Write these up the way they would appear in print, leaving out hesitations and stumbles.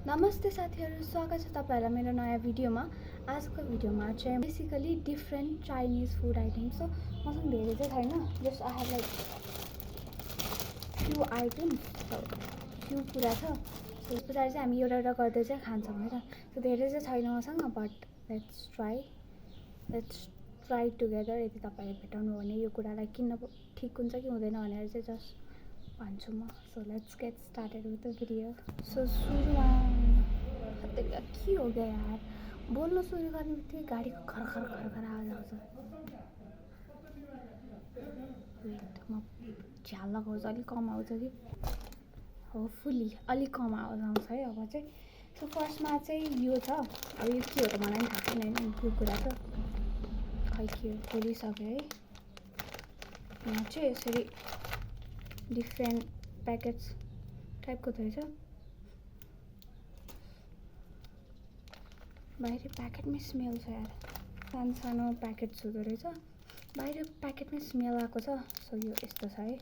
नमस्ते साथीहरु, स्वागत छ तपाईहरुलाई मेरो नयाँ भिडियोमा। आजको भिडियोमा चाहिँ basically different Chinese food items. So मसँग धेरै चाहिँ छैन, just I have like few items, few कुरा छ। सो त्यसपछि चाहिँ हामी एउटा एउटा गर्दै चाहिँ खान्छौँ हैन। सो धेरै चाहिँ छैन मसँग, बट लेट्स ट्राई टुगेदर। यदि तपाईले भेटाउनु हो भने यो कुरालाई किन्न ठीक हुन्छ कि हुँदैन भनेर चाहिँ जस्ट भन्छु म। So let's get started with the video. So सुरुमा के हो गया यार, बोल्न सुरु गर्ने बित्तिकै गाडीको खर खर आवाज आउँछ। वेट, म झ्याल लगाउँछु, अलिक कम आउँछ कि होपफुली अलिक कम आवाज आउँछ है अब चाहिँ। सो फर्स्टमा चाहिँ यो छ। अब यो के हो त मलाई पनि थाहा छैन, यो कुरा त खै के हो, खोलिसकेँ है। यहाँ चाहिँ यसरी डिफ्रेन्ट प्याकेट्स टाइपको रहेछ। बाहिर प्याकेटमै स्मेल छ यार, सानो सानो प्याकेट्स हुँदो रहेछ, बाहिर प्याकेटमै स्मेल आएको छ। सो यो यस्तो छ है,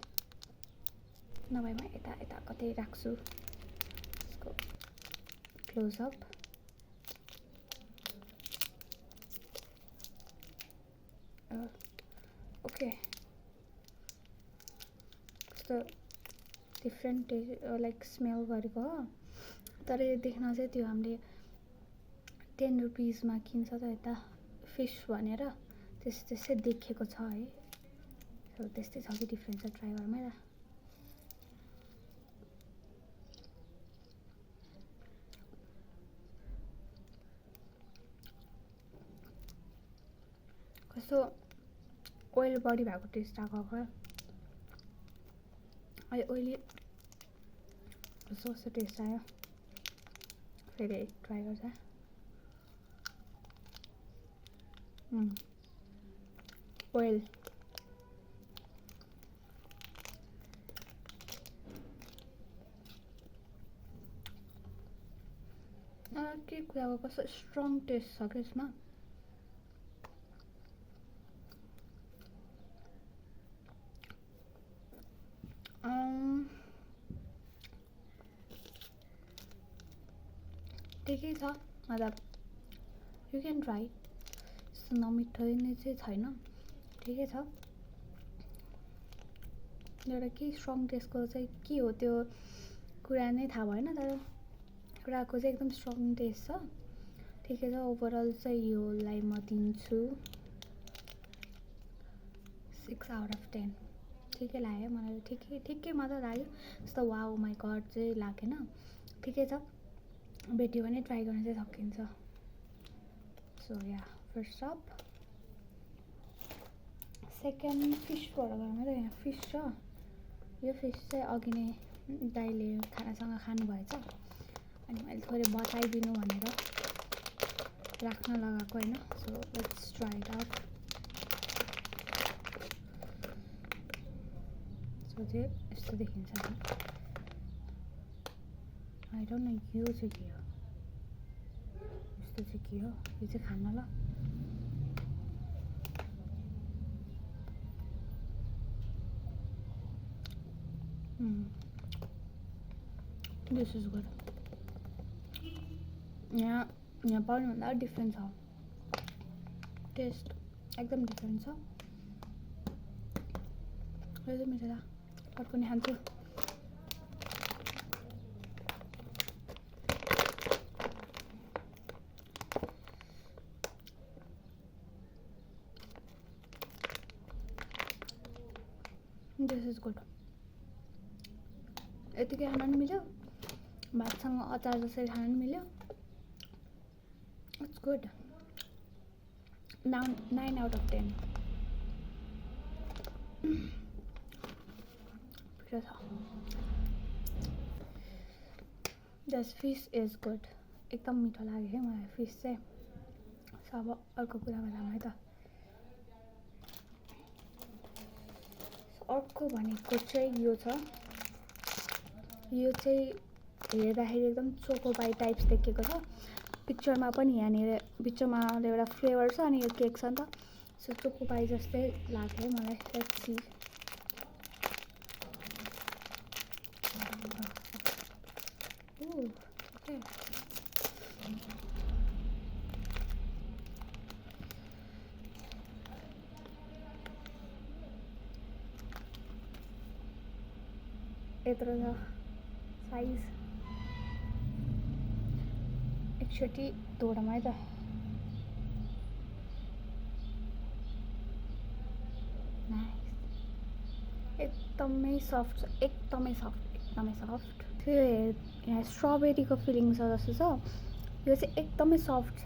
नभए म यता कतै राख्छु। यसको क्लोजअप ओके, कस्तो डिफ्रेन्ट लाइक स्मेल गरेको हो। तर यो देख्न चाहिँ त्यो हामीले 10 रुपिसमा किन्छ त यता फिस भनेर, त्यस्तै देखेको छ है। सो त्यस्तै छ कि डिफ्रेन्ट छ, ट्राई गरौँ है त। कस्तो ओइल बढी भएको टेस्ट आएको खै, अहिले ओइली कस्तो टेस्ट आयो। फेरि एक ट्राई गर्छ। ओइल के कुराको कस्तो स्ट्रङ टेस्ट छ कि यसमा। ठिकै छ, मतलब यु क्यान ट्राई। यस्तो नमिठो नै चाहिँ छैन, ठिकै छ। एउटा के स्ट्रङ टेस्टको चाहिँ के हो त्यो कुरा नै थाहा भएन, तर कुराको चाहिँ एकदम स्ट्रङ टेस्ट छ, ठिकै छ। ओभरअल चाहिँ योलाई म दिन्छु 6 आउट अफ 10। ठिकै लाग्यो मलाई, ठिकै मात्र लाग्यो, यस्तो वाउ माई गड चाहिँ लागेन, ठिकै छ। भेट्यो भने ट्राई गर्न चाहिँ सकिन्छ। सो या, फर्स्ट अप। सेकेन्ड फिसबाट गरौँ है त। यहाँ फिस छ, यो फिस चाहिँ अघि नै दाइले खानासँग खानुभएछ, अनि मैले थोरै बताइदिनु भनेर राख्न लगाएको होइन। So let's try it out. So चाहिँ यस्तो देखिन्छ नि, आई डोन्ट नो यो चाहिँ के हो, यस्तो चाहिँ के हो, यो चाहिँ खान ल। This is good. यहाँ पाउनुभन्दा डिफ्रेन्ट छ, टेस्ट एकदम डिफ्रेन्ट छ। यो चाहिँ मिठो छ, अर्को नि खान्छु। This is good. यतिकै खान पनि मिल्यो, भातसँग अचार जसरी खान पनि मिल्यो। It's good. 9 out of 10। पिरो छ। दिस फिस इज गुड, एकदम मिठो लाग्यो है मलाई फिस चाहिँ। सो अब अर्को कुरामा जाऊँ है त। अर्को भनेको चाहिँ यो छ। यो चाहिँ हेर्दाखेरि एकदम चोकोपाई टाइप्स देखेको छ, पिक्चरमा पनि यहाँनिर बिचमा एउटा फ्लेभर छ, अनि यो केक छ नि त। सो चोकोपाई जस्तै लाग्यो है मलाई। Let's see. ओके, यत्रो छ साइज एकचोटि तोडौँ है त एकदमै सफ्ट एकदमै सफ्ट त्यो यहाँ स्ट्रबेरीको फिलिङ छ जस्तो छ यो चाहिँ एकदमै सफ्ट छ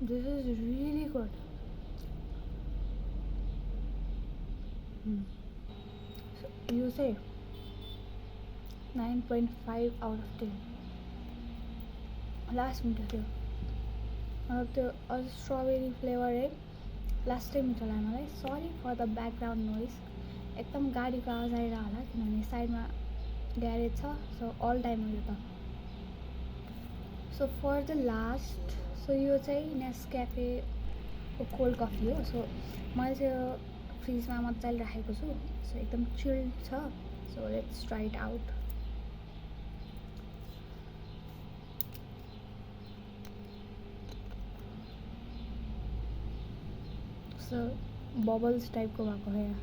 This is really good. So you say 9.5 out of 10. Last मिठो थियो त्यो अझ स्ट्रबेरी फ्लेभर है लास्टै मिठो लाग्यो मलाई sorry for the background noise एकदम गाडीको आवाज आइरह होला किनभने साइडमा ग्यारेज छ सो अल टाइम हो यो त so far the last so यो चाहिँ नेस्क्याफेको कोल्ड कफी हो सो मैले चाहिँ फ्रिजमा मजाले राखेको छु सो एकदम चिल्ड छ so let's try it out so bubbles टाइपको भएको हो यहाँ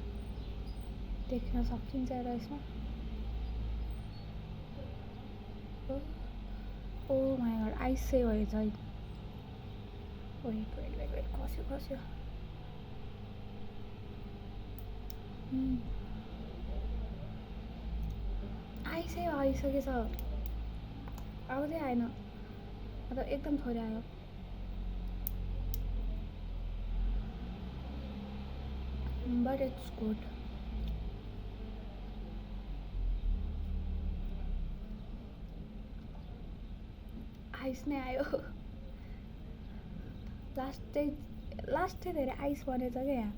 देख्न सकिन्छ र यसमा ओ माई गॉड आइस चाहिँ भएछ है वेट खस्यो आइसै आइसकेछ आउँदै आएन मतलब एकदम थोरै आयो but it's good आइस नै आयो लास्ट धेरै आइस बनेछ क्या यहाँ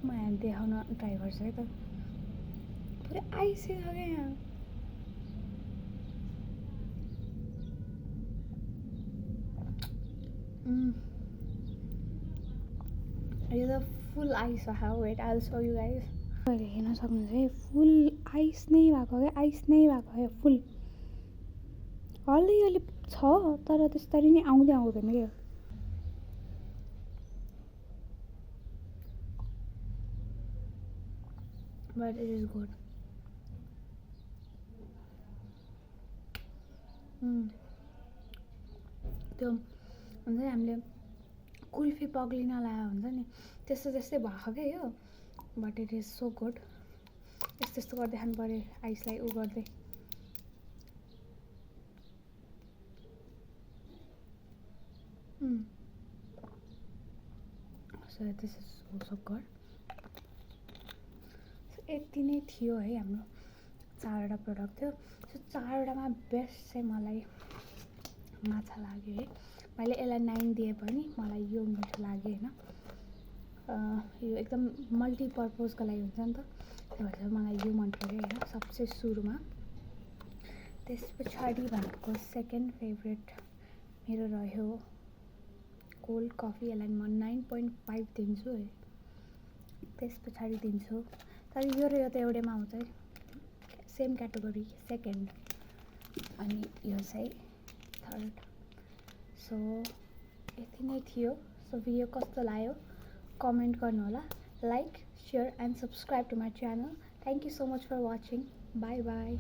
म यहाँ देखाउन ट्राई गर्छु है त पुरै आइसै छ क्या यहाँ यो त फुल आइस भएको weight I will show you guys अहिले हेर्न सक्नुहुन्छ है फुल आइस नै भएको क्या आइस नै भएको क्या फुल अलि छ तर त्यसरी नै आउँदैन क्या but it is good त्यो हुन्छ नि हामीले कुल्फी पग्लिन लगायो हुन्छ नि त्यस्तै भएको क्या यो but it is so good यस्तो गर्दै खानु पऱ्यो आइसलाई उ गर्दै so this is also good यति नै थियो है हाम्रो 4वटा प्रडक्ट थियो सो 4वटामा बेस्ट चाहिँ मलाई माछा लाग्यो है मैले यसलाई 9 दिए पनि मलाई यो मिठो लाग्यो होइन यो एकदम मल्टिपर्पजको लागि हुन्छ नि त त्यही भएर मलाई यो मन पर्यो होइन सबसे सुरुमा त्यस पछाडि भनेको सेकेन्ड फेभरेट मेरो रह्यो कोल्ड कफी यसलाई म 9.5 दिन्छु है त्यस पछाडि दिन्छु तर यो र यो त एउटैमा आउँछ है सेम क्याटेगोरी सेकेन्ड अनि यो चाहिँ थर्ड सो यति नै थियो सो भिडियो कस्तो लाग्यो कमेन्ट गर्नु होला like share and subscribe to my channel thank you so much for watching bye by